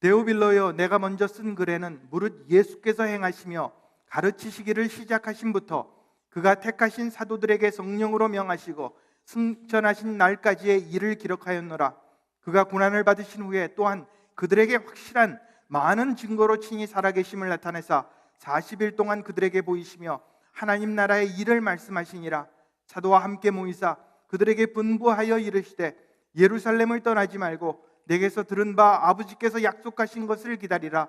데오빌로여, 내가 먼저 쓴 글에는 무릇 예수께서 행하시며 가르치시기를 시작하신부터 그가 택하신 사도들에게 성령으로 명하시고 승천하신 날까지의 일을 기록하였노라. 그가 고난을 받으신 후에 또한 그들에게 확실한 많은 증거로 친히 살아계심을 나타내사 40일 동안 그들에게 보이시며 하나님 나라의 일을 말씀하시니라. 사도와 함께 모이사 그들에게 분부하여 이르시되 예루살렘을 떠나지 말고 내게서 들은 바 아버지께서 약속하신 것을 기다리라.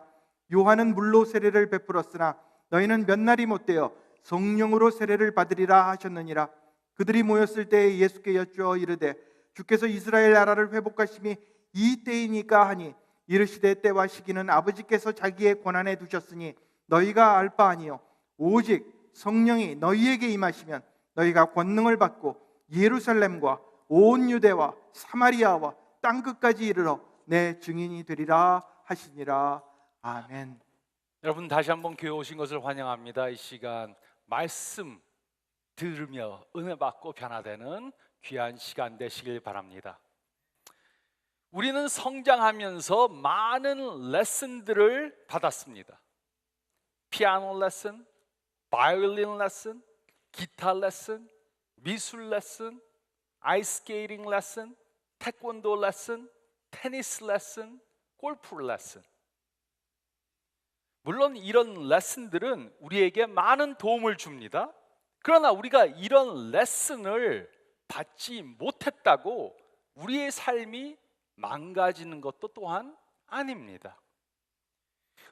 요한은 물로 세례를 베풀었으나 너희는 몇 날이 못되어 성령으로 세례를 받으리라 하셨느니라. 그들이 모였을 때에 예수께 여쭈어 이르되 주께서 이스라엘 나라를 회복하심이 이 때이니까 하니 이르시되 때와 시기는 아버지께서 자기의 권한에 두셨으니 너희가 알 바 아니요 오직 성령이 너희에게 임하시면 너희가 권능을 받고 예루살렘과 온 유대와 사마리아와 땅끝까지 이르러 내 증인이 되리라 하시니라. 아멘. 여러분, 다시 한번 교회 오신 것을 환영합니다. 이 시간 말씀 들으며 은혜 받고 변화되는 귀한 시간 되시길 바랍니다. 우리는 성장하면서 많은 레슨들을 받았습니다. 피아노 레슨, 바이올린 레슨, 기타 레슨, 미술 레슨, 아이스케이팅 레슨, 태권도 레슨, 테니스 레슨, 골프 레슨. 물론 이런 레슨들은 우리에게 많은 도움을 줍니다. 그러나 우리가 이런 레슨을 받지 못했다고 우리의 삶이 망가지는 것도 또한 아닙니다.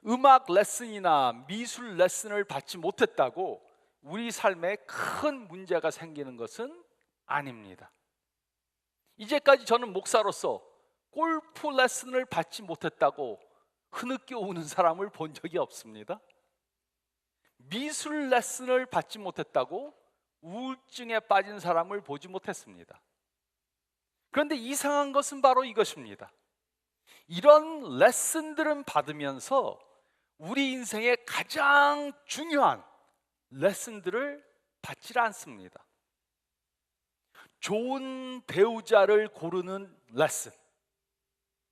음악 레슨이나 미술 레슨을 받지 못했다고 우리 삶에 큰 문제가 생기는 것은 아닙니다. 이제까지 저는 목사로서 골프 레슨을 받지 못했다고 흐느껴 우는 사람을 본 적이 없습니다. 미술 레슨을 받지 못했다고 우울증에 빠진 사람을 보지 못했습니다. 그런데 이상한 것은 바로 이것입니다. 이런 레슨들은 받으면서 우리 인생의 가장 중요한 레슨들을 받지 않습니다. 좋은 배우자를 고르는 레슨,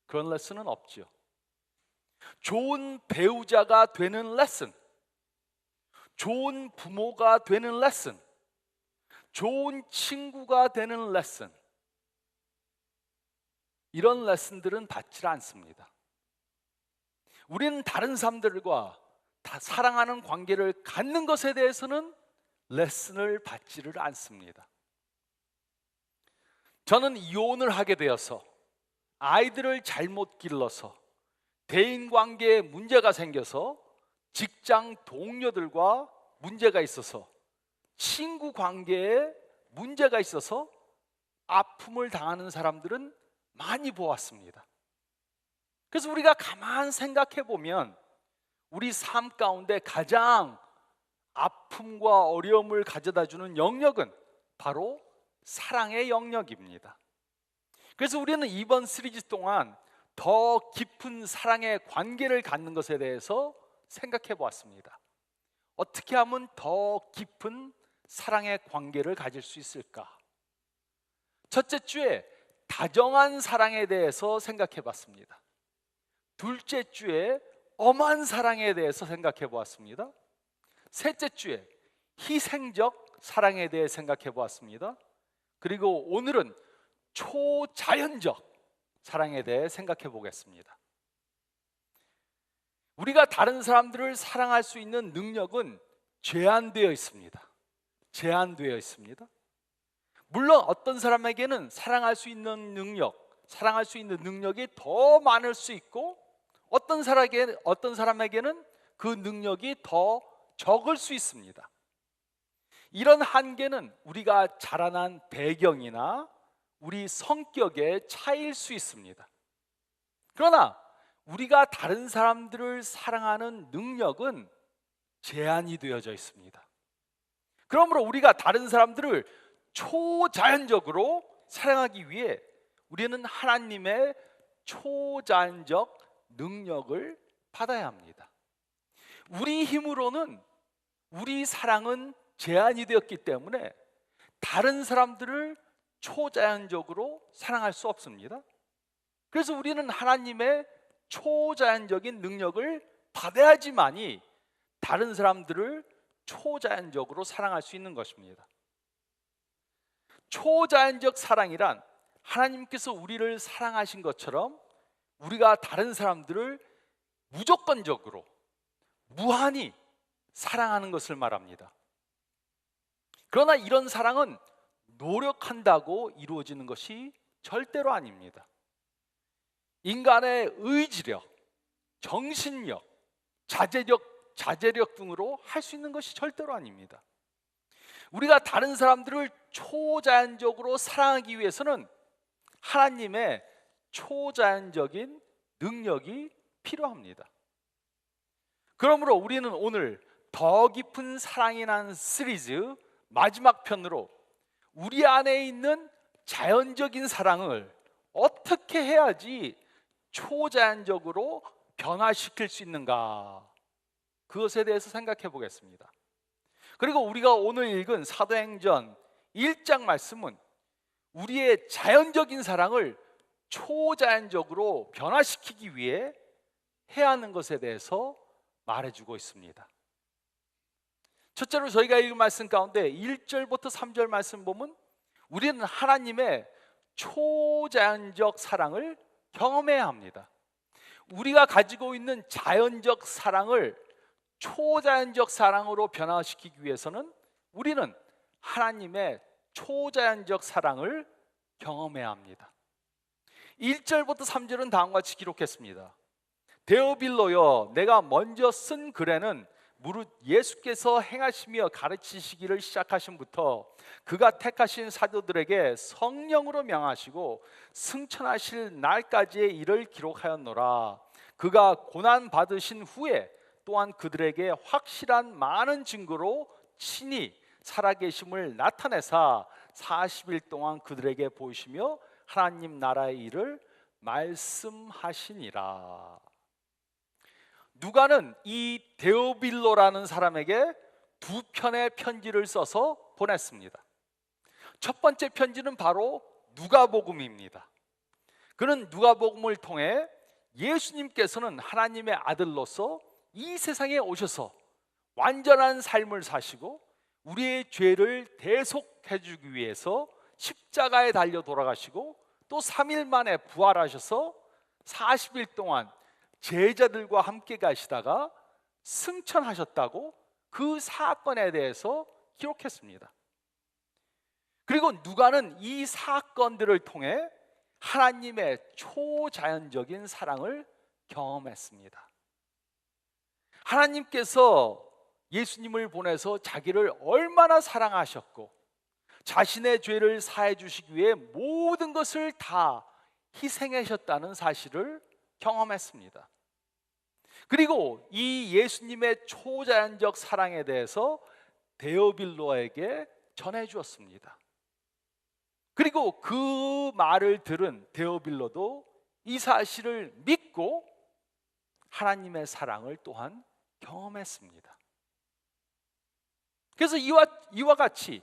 그런 레슨은 없죠. 좋은 배우자가 되는 레슨, 좋은 부모가 되는 레슨, 좋은 친구가 되는 레슨, 이런 레슨들은 받지 않습니다. 우리는 다른 사람들과 다 사랑하는 관계를 갖는 것에 대해서는 레슨을 받지를 않습니다. 저는 이혼을 하게 되어서 아이들을 잘못 길러서 대인관계에 문제가 생겨서 직장 동료들과 문제가 있어서 친구 관계에 문제가 있어서 아픔을 당하는 사람들은 많이 보았습니다. 그래서 우리가 가만 생각해 보면 우리 삶 가운데 가장 아픔과 어려움을 가져다 주는 영역은 바로 사랑의 영역입니다. 그래서 우리는 이번 시리즈 동안 더 깊은 사랑의 관계를 갖는 것에 대해서 생각해 보았습니다. 어떻게 하면 더 깊은 사랑의 관계를 가질 수 있을까? 첫째 주에 다정한 사랑에 대해서 생각해 봤습니다. 둘째 주에 엄한 사랑에 대해서 생각해 보았습니다. 셋째 주에 희생적 사랑에 대해 생각해 보았습니다. 그리고 오늘은 초자연적 사랑에 대해 생각해 보겠습니다. 우리가 다른 사람들을 사랑할 수 있는 능력은 제한되어 있습니다. 제한되어 있습니다. 물론 어떤 사람에게는 사랑할 수 있는 능력이 더 많을 수 있고 어떤 사람에게는 그 능력이 더 적을 수 있습니다. 이런 한계는 우리가 자라난 배경이나 우리 성격의 차이일 수 있습니다. 그러나 우리가 다른 사람들을 사랑하는 능력은 제한이 되어져 있습니다. 그러므로 우리가 다른 사람들을 초자연적으로 사랑하기 위해 우리는 하나님의 초자연적 능력을 받아야 합니다. 우리 힘으로는 우리 사랑은 제한이 되었기 때문에 다른 사람들을 초자연적으로 사랑할 수 없습니다. 그래서 우리는 하나님의 초자연적인 능력을 받아야지만이 다른 사람들을 초자연적으로 사랑할 수 있는 것입니다. 초자연적 사랑이란 하나님께서 우리를 사랑하신 것처럼 우리가 다른 사람들을 무조건적으로 무한히 사랑하는 것을 말합니다. 그러나 이런 사랑은 노력한다고 이루어지는 것이 절대로 아닙니다. 인간의 의지력, 정신력, 자제력 등으로 할 수 있는 것이 절대로 아닙니다. 우리가 다른 사람들을 초자연적으로 사랑하기 위해서는 하나님의 초자연적인 능력이 필요합니다. 그러므로 우리는 오늘 더 깊은 사랑이라는 시리즈 마지막 편으로 우리 안에 있는 자연적인 사랑을 어떻게 해야지 초자연적으로 변화시킬 수 있는가, 그것에 대해서 생각해 보겠습니다. 그리고 우리가 오늘 읽은 사도행전 1장 말씀은 우리의 자연적인 사랑을 초자연적으로 변화시키기 위해 해야 하는 것에 대해서 말해주고 있습니다. 첫째로 저희가 읽은 말씀 가운데 1절부터 3절 말씀 보면 우리는 하나님의 초자연적 사랑을 경험해야 합니다. 우리가 가지고 있는 자연적 사랑을 초자연적 사랑으로 변화시키기 위해서는 우리는 하나님의 초자연적 사랑을 경험해야 합니다. 1절부터 3절은 다음과 같이 기록했습니다. 데오빌로여, 내가 먼저 쓴 글에는 무릇 예수께서 행하시며 가르치시기를 시작하심부터 그가 택하신 사도들에게 성령으로 명하시고 승천하실 날까지의 일을 기록하였노라. 그가 고난 받으신 후에 또한 그들에게 확실한 많은 증거로 친히 살아계심을 나타내사 40일 동안 그들에게 보이시며 하나님 나라의 일을 말씀하시니라. 누가는 이 데오빌로라는 사람에게 두 편의 편지를 써서 보냈습니다. 첫 번째 편지는 바로 누가복음입니다. 그는 누가복음을 통해 예수님께서는 하나님의 아들로서 이 세상에 오셔서 완전한 삶을 사시고 우리의 죄를 대속해 주기 위해서 십자가에 달려 돌아가시고 또 3일 만에 부활하셔서 40일 동안 제자들과 함께 가시다가 승천하셨다고 그 사건에 대해서 기록했습니다. 그리고 누가는 이 사건들을 통해 하나님의 초자연적인 사랑을 경험했습니다. 하나님께서 예수님을 보내서 자기를 얼마나 사랑하셨고 자신의 죄를 사해 주시기 위해 모든 것을 다 희생하셨다는 사실을 경험했습니다. 그리고 이 예수님의 초자연적 사랑에 대해서 데오빌로에게 전해 주었습니다. 그리고 그 말을 들은 데오빌로도 이 사실을 믿고 하나님의 사랑을 또한 경험했습니다. 그래서 이와 같이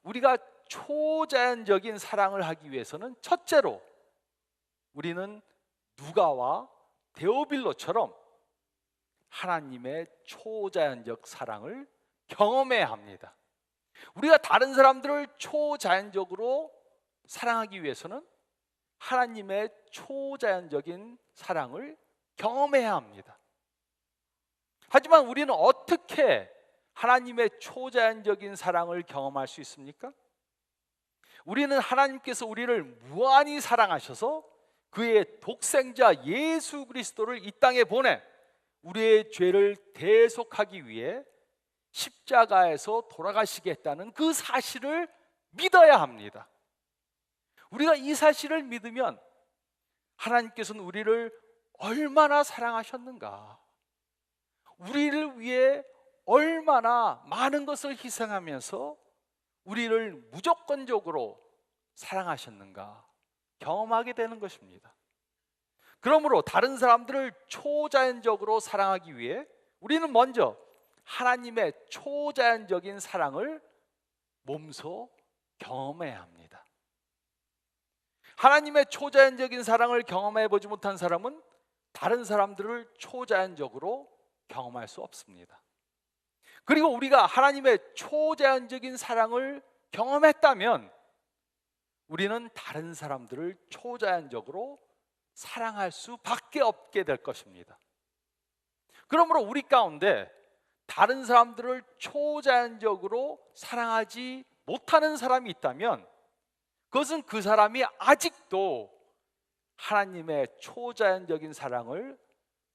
우리가 초자연적인 사랑을 하기 위해서는 첫째로 우리는 누가와 데오빌로처럼 하나님의 초자연적 사랑을 경험해야 합니다. 우리가 다른 사람들을 초자연적으로 사랑하기 위해서는 하나님의 초자연적인 사랑을 경험해야 합니다. 하지만 우리는 어떻게 하나님의 초자연적인 사랑을 경험할 수 있습니까? 우리는 하나님께서 우리를 무한히 사랑하셔서 그의 독생자 예수 그리스도를 이 땅에 보내 우리의 죄를 대속하기 위해 십자가에서 돌아가시겠다는 그 사실을 믿어야 합니다. 우리가 이 사실을 믿으면 하나님께서는 우리를 얼마나 사랑하셨는가, 우리를 위해 얼마나 많은 것을 희생하면서 우리를 무조건적으로 사랑하셨는가 경험하게 되는 것입니다. 그러므로 다른 사람들을 초자연적으로 사랑하기 위해 우리는 먼저 하나님의 초자연적인 사랑을 몸소 경험해야 합니다. 하나님의 초자연적인 사랑을 경험해 보지 못한 사람은 다른 사람들을 초자연적으로 경험할 수 없습니다. 그리고 우리가 하나님의 초자연적인 사랑을 경험했다면 우리는 다른 사람들을 초자연적으로 사랑할 수밖에 없게 될 것입니다. 그러므로 우리 가운데 다른 사람들을 초자연적으로 사랑하지 못하는 사람이 있다면 그것은 그 사람이 아직도 하나님의 초자연적인 사랑을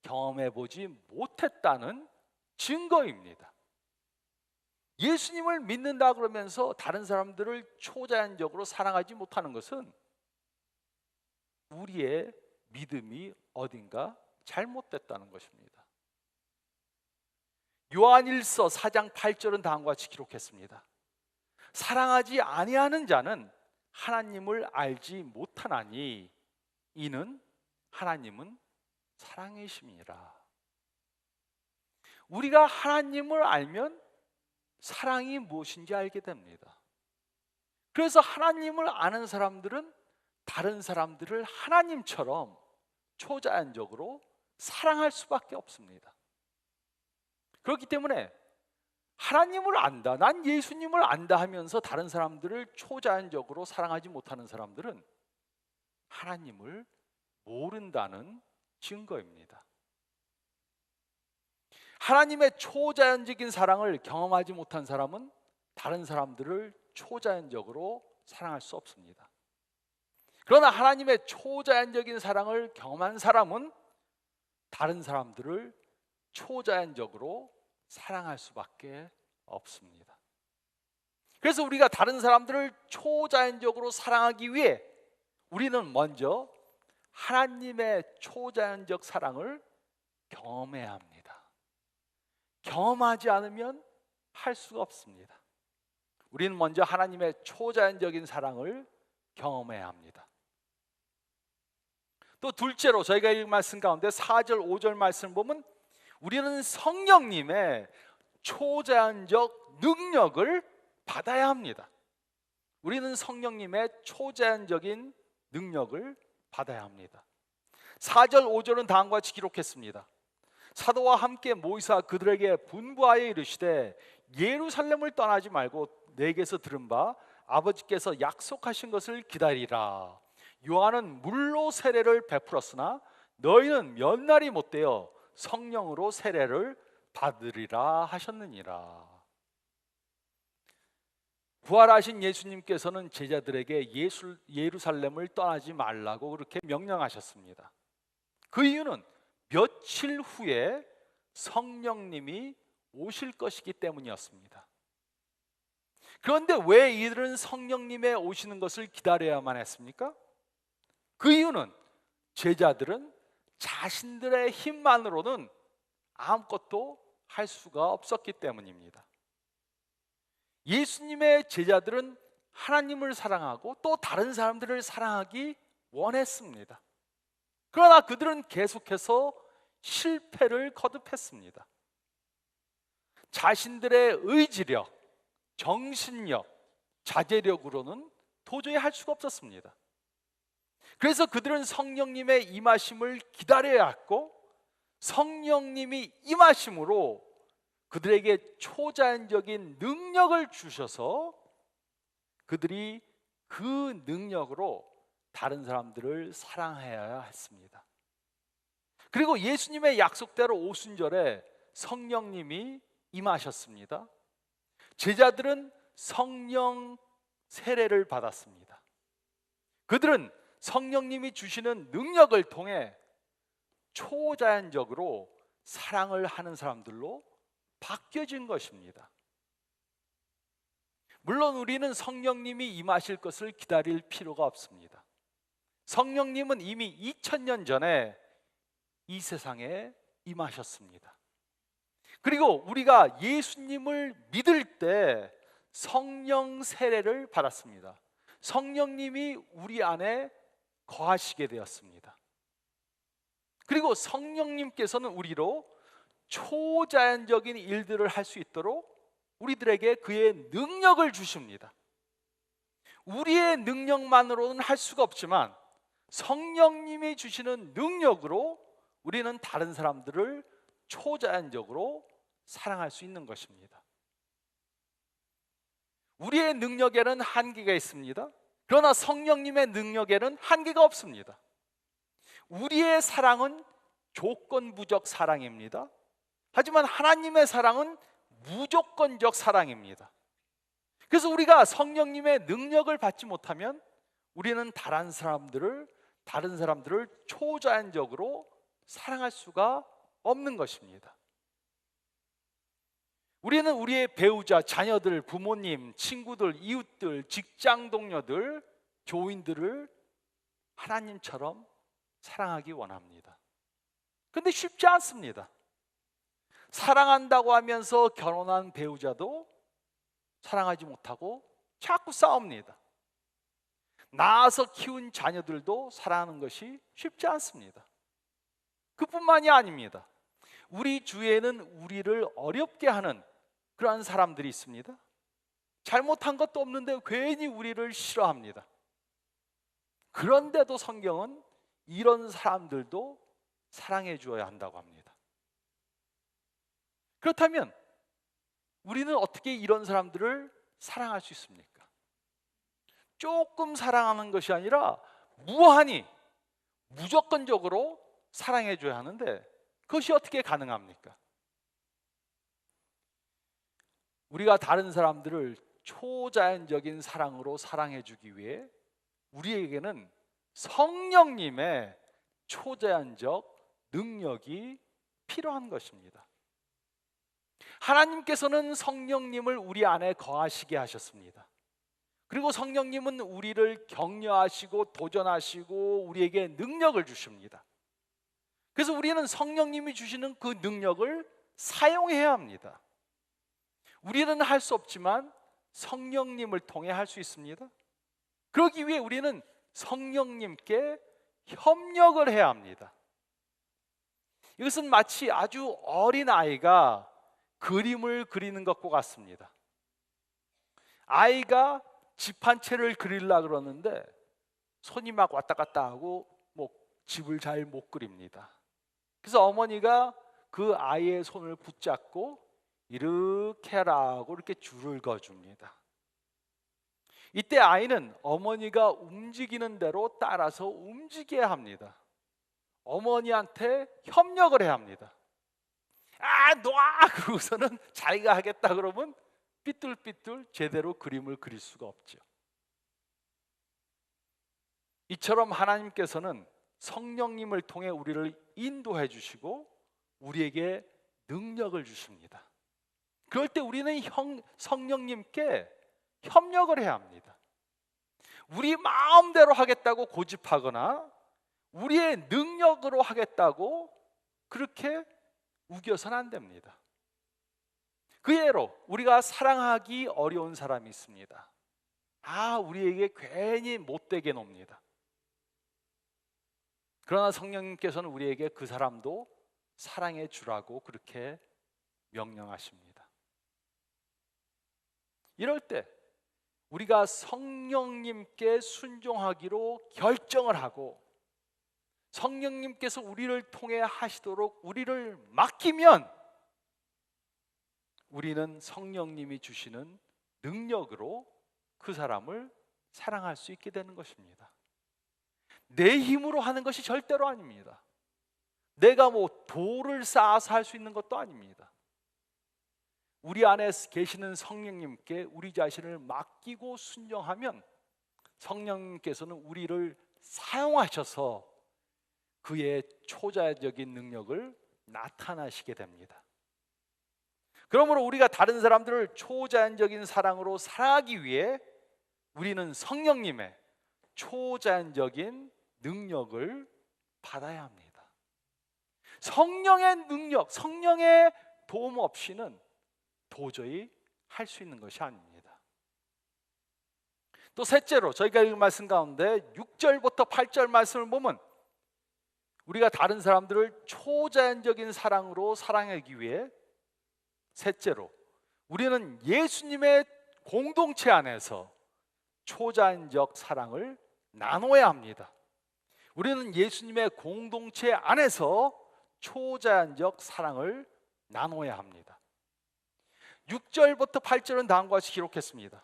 경험해 보지 못했다는 증거입니다. 예수님을 믿는다 그러면서 다른 사람들을 초자연적으로 사랑하지 못하는 것은 우리의 믿음이 어딘가 잘못됐다는 것입니다. 요한일서 4장 8절은 다음과 같이 기록했습니다. 사랑하지 아니하는 자는 하나님을 알지 못하나니 이는 하나님은 사랑이심이라. 우리가 하나님을 알면 사랑이 무엇인지 알게 됩니다. 그래서 하나님을 아는 사람들은 다른 사람들을 하나님처럼 초자연적으로 사랑할 수밖에 없습니다. 그렇기 때문에 하나님을 안다, 난 예수님을 안다 하면서 다른 사람들을 초자연적으로 사랑하지 못하는 사람들은 하나님을 모른다는 증거입니다. 하나님의 초자연적인 사랑을 경험하지 못한 사람은 다른 사람들을 초자연적으로 사랑할 수 없습니다. 그러나 하나님의 초자연적인 사랑을 경험한 사람은 다른 사람들을 초자연적으로 사랑할 수밖에 없습니다. 그래서 우리가 다른 사람들을 초자연적으로 사랑하기 위해 우리는 먼저 하나님의 초자연적 사랑을 경험해야 합니다. 경험하지 않으면 할 수가 없습니다. 우리는 먼저 하나님의 초자연적인 사랑을 경험해야 합니다. 또 둘째로 저희가 읽은 말씀 가운데 4절 5절 말씀 보면 우리는 성령님의 초자연적 능력을 받아야 합니다. 우리는 성령님의 초자연적인 능력을 받아야 합니다. 4절 5절은 다음과 같이 기록했습니다. 사도와 함께 모이사 그들에게 분부하여 이르시되 예루살렘을 떠나지 말고 내게서 들은 바 아버지께서 약속하신 것을 기다리라. 요한은 물로 세례를 베풀었으나 너희는 몇 날이 못되어 성령으로 세례를 받으리라 하셨느니라. 부활하신 예수님께서는 제자들에게 예루살렘을 떠나지 말라고 그렇게 명령하셨습니다. 그 이유는 며칠 후에 성령님이 오실 것이기 때문이었습니다. 그런데 왜 이들은 성령님의 오시는 것을 기다려야만 했습니까? 그 이유는 제자들은 자신들의 힘만으로는 아무것도 할 수가 없었기 때문입니다. 예수님의 제자들은 하나님을 사랑하고 또 다른 사람들을 사랑하기 원했습니다. 그러나 그들은 계속해서 실패를 거듭했습니다. 자신들의 의지력, 정신력, 자제력으로는 도저히 할 수가 없었습니다. 그래서 그들은 성령님의 임하심을 기다려야 했고 성령님이 임하심으로 그들에게 초자연적인 능력을 주셔서 그들이 그 능력으로 다른 사람들을 사랑해야 했습니다. 그리고 예수님의 약속대로 오순절에 성령님이 임하셨습니다. 제자들은 성령 세례를 받았습니다. 그들은 성령님이 주시는 능력을 통해 초자연적으로 사랑을 하는 사람들로 바뀌어진 것입니다. 물론 우리는 성령님이 임하실 것을 기다릴 필요가 없습니다. 성령님은 이미 2000년 전에 이 세상에 임하셨습니다. 그리고 우리가 예수님을 믿을 때 성령 세례를 받았습니다. 성령님이 우리 안에 거하시게 되었습니다. 그리고 성령님께서는 우리로 초자연적인 일들을 할 수 있도록 우리들에게 그의 능력을 주십니다. 우리의 능력만으로는 할 수가 없지만 성령님이 주시는 능력으로 우리는 다른 사람들을 초자연적으로 사랑할 수 있는 것입니다. 우리의 능력에는 한계가 있습니다. 그러나 성령님의 능력에는 한계가 없습니다. 우리의 사랑은 조건부적 사랑입니다. 하지만 하나님의 사랑은 무조건적 사랑입니다. 그래서 우리가 성령님의 능력을 받지 못하면 우리는 다른 사람들을 초자연적으로 사랑할 수가 없는 것입니다. 우리는 우리의 배우자, 자녀들, 부모님, 친구들, 이웃들, 직장 동료들, 교인들을 하나님처럼 사랑하기 원합니다. 그런데 쉽지 않습니다. 사랑한다고 하면서 결혼한 배우자도 사랑하지 못하고 자꾸 싸웁니다. 낳아서 키운 자녀들도 사랑하는 것이 쉽지 않습니다. 그뿐만이 아닙니다. 우리 주위에는 우리를 어렵게 하는 그러한 사람들이 있습니다. 잘못한 것도 없는데 괜히 우리를 싫어합니다. 그런데도 성경은 이런 사람들도 사랑해 주어야 한다고 합니다. 그렇다면 우리는 어떻게 이런 사람들을 사랑할 수 있습니까? 조금 사랑하는 것이 아니라 무한히, 무조건적으로 사랑해 줘야 하는데 그것이 어떻게 가능합니까? 우리가 다른 사람들을 초자연적인 사랑으로 사랑해 주기 위해 우리에게는 성령님의 초자연적 능력이 필요한 것입니다. 하나님께서는 성령님을 우리 안에 거하시게 하셨습니다. 그리고 성령님은 우리를 격려하시고 도전하시고 우리에게 능력을 주십니다. 그래서 우리는 성령님이 주시는 그 능력을 사용해야 합니다. 우리는 할 수 없지만 성령님을 통해 할 수 있습니다. 그러기 위해 우리는 성령님께 협력을 해야 합니다. 이것은 마치 아주 어린 아이가 그림을 그리는 것과 같습니다. 아이가 집 한 채를 그리려고 그러는데 손이 막 왔다 갔다 하고 집을 잘 못 그립니다. 그래서 어머니가 그 아이의 손을 붙잡고 이렇게 하라고 이렇게 줄을 그어줍니다. 이때 아이는 어머니가 움직이는 대로 따라서 움직여야 합니다. 어머니한테 협력을 해야 합니다. 놔! 그러고서는 자기가 하겠다 그러면 삐뚤삐뚤 제대로 그림을 그릴 수가 없죠. 이처럼 하나님께서는 성령님을 통해 우리를 인도해 주시고 우리에게 능력을 주십니다. 그럴 때 우리는 성령님께 협력을 해야 합니다. 우리 마음대로 하겠다고 고집하거나 우리의 능력으로 하겠다고 그렇게 우겨서는 안 됩니다. 그 예로 우리가 사랑하기 어려운 사람이 있습니다. 우리에게 괜히 못되게 놉니다. 그러나 성령님께서는 우리에게 그 사람도 사랑해 주라고 그렇게 명령하십니다. 이럴 때 우리가 성령님께 순종하기로 결정을 하고 성령님께서 우리를 통해 하시도록 우리를 맡기면 우리는 성령님이 주시는 능력으로 그 사람을 사랑할 수 있게 되는 것입니다. 내 힘으로 하는 것이 절대로 아닙니다. 내가 돌을 쌓아서 할 수 있는 것도 아닙니다. 우리 안에 계시는 성령님께 우리 자신을 맡기고 순종하면 성령님께서는 우리를 사용하셔서 그의 초자연적인 능력을 나타나시게 됩니다. 그러므로 우리가 다른 사람들을 초자연적인 사랑으로 사랑하기 위해 우리는 성령님의 초자연적인 능력을 받아야 합니다. 성령의 능력, 성령의 도움 없이는 도저히 할 수 있는 것이 아닙니다. 또 셋째로 저희가 읽은 말씀 가운데 6절부터 8절 말씀을 보면 우리가 다른 사람들을 초자연적인 사랑으로 사랑하기 위해 셋째로 우리는 예수님의 공동체 안에서 초자연적 사랑을 나눠야 합니다. 우리는 예수님의 공동체 안에서 초자연적 사랑을 나눠야 합니다. 6절부터 8절은 다음과 같이 기록했습니다.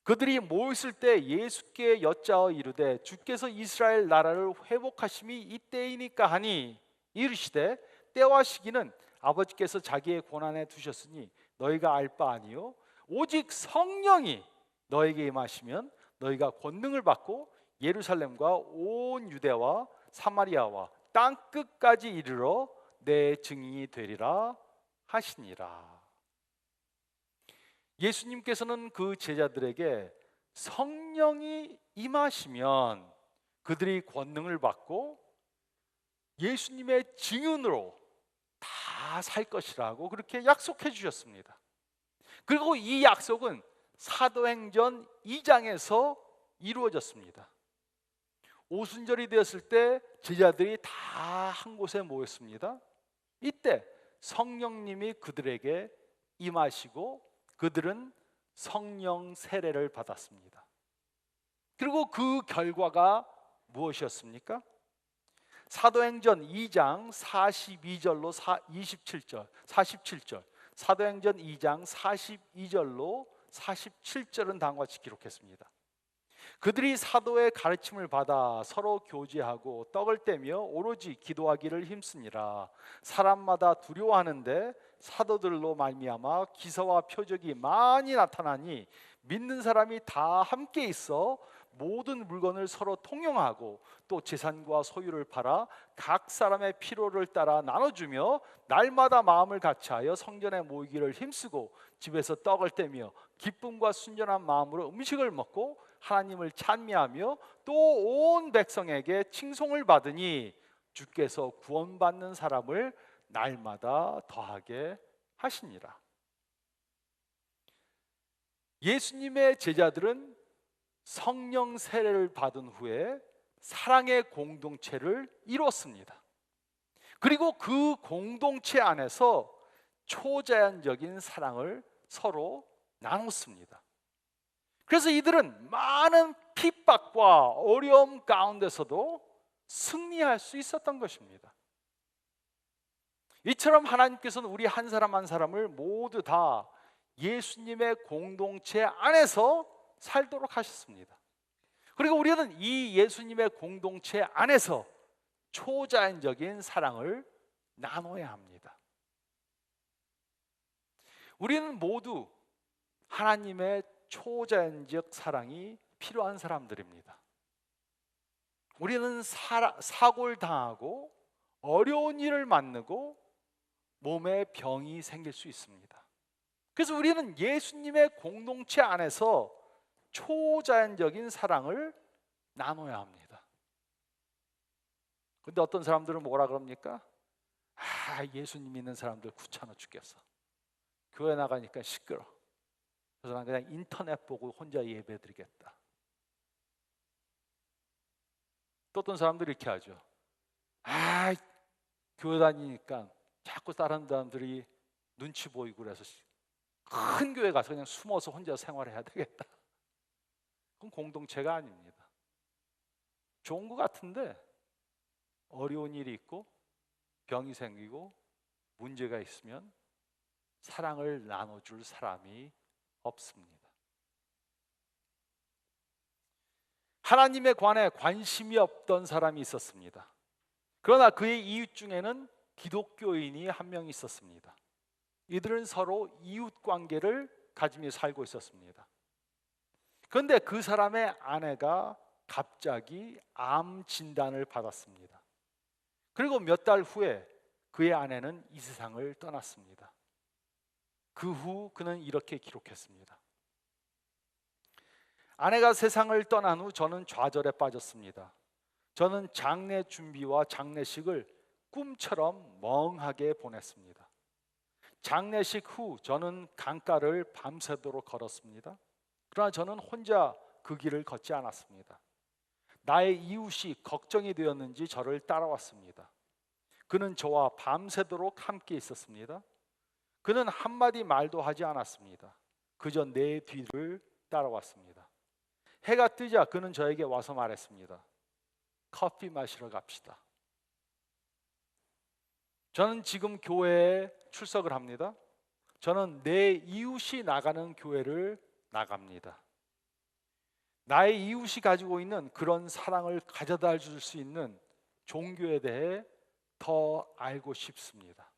그들이 모였을 때 예수께 여짜어 이르되 주께서 이스라엘 나라를 회복하심이 이때이니까 하니 이르시되 때와 시기는 아버지께서 자기의 권한에 두셨으니 너희가 알 바 아니요 오직 성령이 너에게 임하시면 너희가 권능을 받고 예루살렘과 온 유대와 사마리아와 땅 끝까지 이르러 내 증인이 되리라 하시니라. 예수님께서는 그 제자들에게 성령이 임하시면 그들이 권능을 받고 예수님의 증인으로 다 살 것이라고 그렇게 약속해 주셨습니다. 그리고 이 약속은 사도행전 2장에서 이루어졌습니다. 오순절이 되었을 때 제자들이 다 한 곳에 모였습니다. 이때 성령님이 그들에게 임하시고 그들은 성령 세례를 받았습니다. 그리고 그 결과가 무엇이었습니까? 사도행전 2장 42절로 27절, 47절, 사도행전 2장 42절로 47절은 다음과 같이 기록했습니다. 그들이 사도의 가르침을 받아 서로 교제하고 떡을 떼며 오로지 기도하기를 힘쓰니라. 사람마다 두려워하는데 사도들로 말미암아 기사와 표적이 많이 나타나니 믿는 사람이 다 함께 있어 모든 물건을 서로 통용하고 또 재산과 소유를 팔아 각 사람의 필요를 따라 나눠주며 날마다 마음을 같이하여 성전에 모이기를 힘쓰고 집에서 떡을 떼며 기쁨과 순전한 마음으로 음식을 먹고 하나님을 찬미하며 또 온 백성에게 칭송을 받으니 주께서 구원받는 사람을 날마다 더하게 하시니라. 예수님의 제자들은 성령 세례를 받은 후에 사랑의 공동체를 이뤘습니다. 그리고 그 공동체 안에서 초자연적인 사랑을 서로 나눴습니다. 그래서 이들은 많은 핍박과 어려움 가운데서도 승리할 수 있었던 것입니다. 이처럼 하나님께서는 우리 한 사람 한 사람을 모두 다 예수님의 공동체 안에서 살도록 하셨습니다. 그리고 우리는 이 예수님의 공동체 안에서 초자연적인 사랑을 나눠야 합니다. 우리는 모두 하나님의 초자연적 사랑이 필요한 사람들입니다. 우리는 사고를 당하고 어려운 일을 만나고 몸에 병이 생길 수 있습니다. 그래서 우리는 예수님의 공동체 안에서 초자연적인 사랑을 나눠야 합니다. 근데 어떤 사람들은 뭐라 그럽니까? 예수님 믿는 사람들 귀찮아 죽겠어. 교회 나가니까 시끄러. 그래서 난 그냥 인터넷 보고 혼자 예배 드리겠다. 또 어떤 사람들이 이렇게 하죠. 교회 다니니까 자꾸 다른 사람들이 눈치 보이고 그래서 큰 교회 가서 그냥 숨어서 혼자 생활해야 되겠다. 그건 공동체가 아닙니다. 좋은 것 같은데 어려운 일이 있고 병이 생기고 문제가 있으면 사랑을 나눠줄 사람이 없습니다. 하나님에 관해 관심이 없던 사람이 있었습니다. 그러나 그의 이웃 중에는 기독교인이 한 명 있었습니다. 이들은 서로 이웃 관계를 가지며 살고 있었습니다. 그런데 그 사람의 아내가 갑자기 암 진단을 받았습니다. 그리고 몇 달 후에 그의 아내는 이 세상을 떠났습니다. 그 후 그는 이렇게 기록했습니다. 아내가 세상을 떠난 후 저는 좌절에 빠졌습니다. 저는 장례 준비와 장례식을 꿈처럼 멍하게 보냈습니다. 장례식 후 저는 강가를 밤새도록 걸었습니다. 그러나 저는 혼자 그 길을 걷지 않았습니다. 나의 이웃이 걱정이 되었는지 저를 따라왔습니다. 그는 저와 밤새도록 함께 있었습니다. 그는 한마디 말도 하지 않았습니다. 그저 내 뒤를 따라왔습니다. 해가 뜨자 그는 저에게 와서 말했습니다. 커피 마시러 갑시다. 저는 지금 교회에 출석을 합니다. 저는 내 이웃이 나가는 교회를 나갑니다. 나의 이웃이 가지고 있는 그런 사랑을 가져다 줄 수 있는 종교에 대해 더 알고 싶습니다.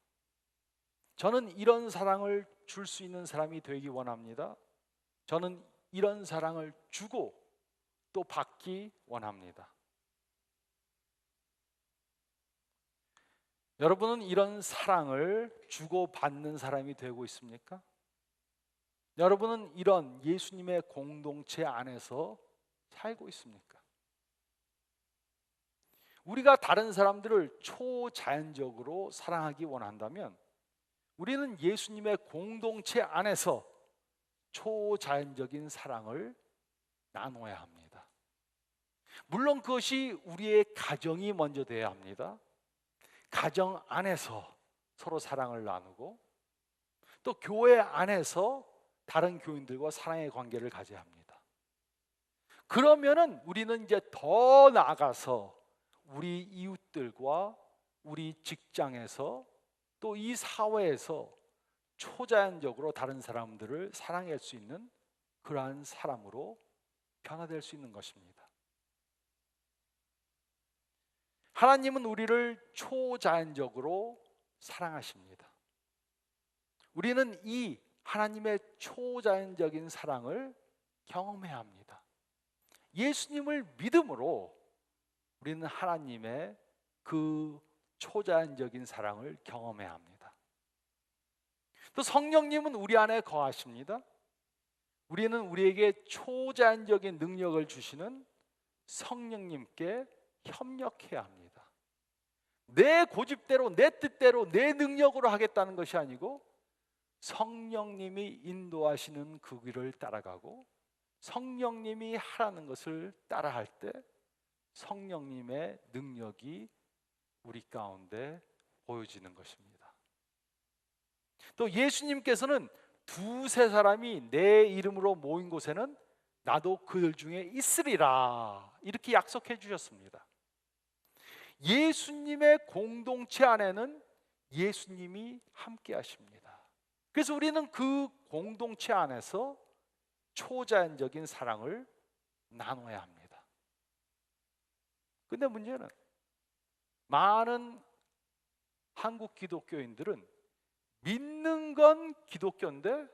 저는 이런 사랑을 줄 수 있는 사람이 되기 원합니다. 저는 이런 사랑을 주고 또 받기 원합니다. 여러분은 이런 사랑을 주고 받는 사람이 되고 있습니까? 여러분은 이런 예수님의 공동체 안에서 살고 있습니까? 우리가 다른 사람들을 초자연적으로 사랑하기 원한다면 우리는 예수님의 공동체 안에서 초자연적인 사랑을 나눠야 합니다. 물론 그것이 우리의 가정이 먼저 돼야 합니다. 가정 안에서 서로 사랑을 나누고 또 교회 안에서 다른 교인들과 사랑의 관계를 가져야 합니다. 그러면은 우리는 이제 더 나아가서 우리 이웃들과 우리 직장에서 또 이 사회에서 초자연적으로 다른 사람들을 사랑할 수 있는 그러한 사람으로 변화될 수 있는 것입니다. 하나님은 우리를 초자연적으로 사랑하십니다. 우리는 이 하나님의 초자연적인 사랑을 경험해야 합니다. 예수님을 믿음으로 우리는 하나님의 그 초자연적인 사랑을 경험해야 합니다. 또 성령님은 우리 안에 거하십니다. 우리는 우리에게 초자연적인 능력을 주시는 성령님께 협력해야 합니다. 내 고집대로, 내 뜻대로, 내 능력으로 하겠다는 것이 아니고 성령님이 인도하시는 그 길을 따라가고 성령님이 하라는 것을 따라할 때 성령님의 능력이 우리 가운데 보여지는 것입니다. 또 예수님께서는 두세 사람이 내 이름으로 모인 곳에는 나도 그들 중에 있으리라 이렇게 약속해 주셨습니다. 예수님의 공동체 안에는 예수님이 함께 하십니다. 그래서 우리는 그 공동체 안에서 초자연적인 사랑을 나눠야 합니다. 근데 문제는 많은 한국 기독교인들은 믿는 건 기독교인데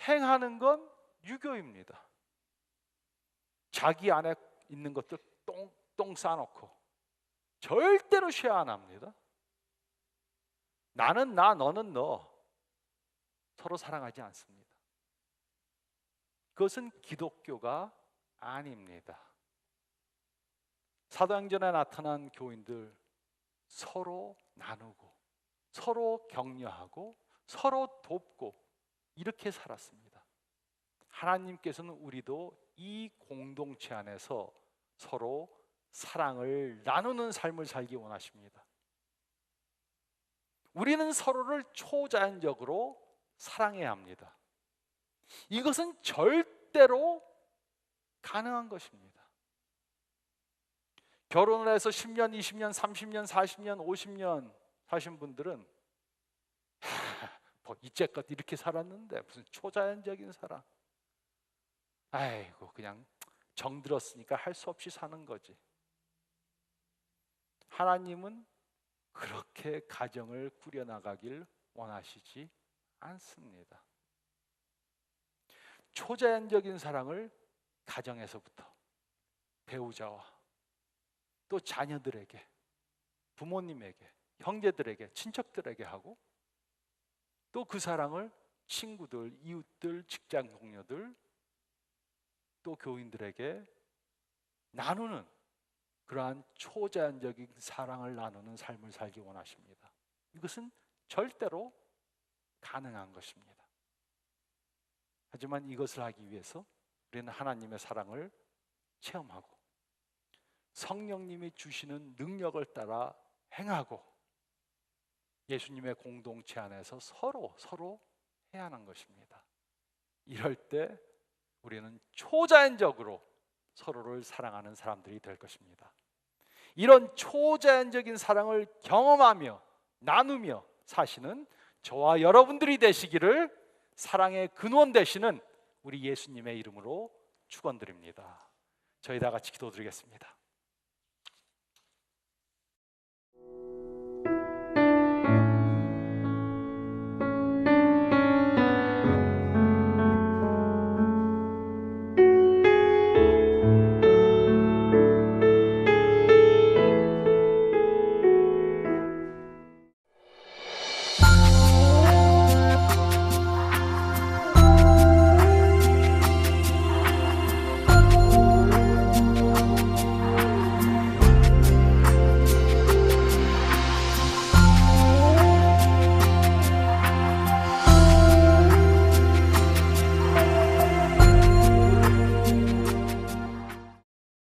행하는 건 유교입니다. 자기 안에 있는 것들 똥 싸놓고 절대로 쉐어 안 합니다. 나는 나, 너는 너. 서로 사랑하지 않습니다. 그것은 기독교가 아닙니다. 사도행전에 나타난 교인들 서로 나누고 서로 격려하고 서로 돕고 이렇게 살았습니다. 하나님께서는 우리도 이 공동체 안에서 서로 사랑을 나누는 삶을 살기 원하십니다. 우리는 서로를 초자연적으로 사랑해야 합니다. 이것은 절대로 가능한 것입니다. 결혼을 해서 10년, 20년, 30년, 40년, 50년 사신 분들은 뭐 이제껏 이렇게 살았는데 무슨 초자연적인 사랑. 아이고 그냥 정들었으니까 할 수 없이 사는 거지. 하나님은 그렇게 가정을 꾸려나가길 원하시지 않습니다. 초자연적인 사랑을 가정에서부터 배우자와 또 자녀들에게, 부모님에게, 형제들에게, 친척들에게 하고 또 그 사랑을 친구들, 이웃들, 직장 동료들 또 교인들에게 나누는 그러한 초자연적인 사랑을 나누는 삶을 살기 원하십니다. 이것은 절대로 가능한 것입니다. 하지만 이것을 하기 위해서 우리는 하나님의 사랑을 체험하고 성령님이 주시는 능력을 따라 행하고 예수님의 공동체 안에서 서로 해야 하는 것입니다. 이럴 때 우리는 초자연적으로 서로를 사랑하는 사람들이 될 것입니다. 이런 초자연적인 사랑을 경험하며 나누며 사시는 저와 여러분들이 되시기를 사랑의 근원 되시는 우리 예수님의 이름으로 축원드립니다. 저희 다 같이 기도드리겠습니다.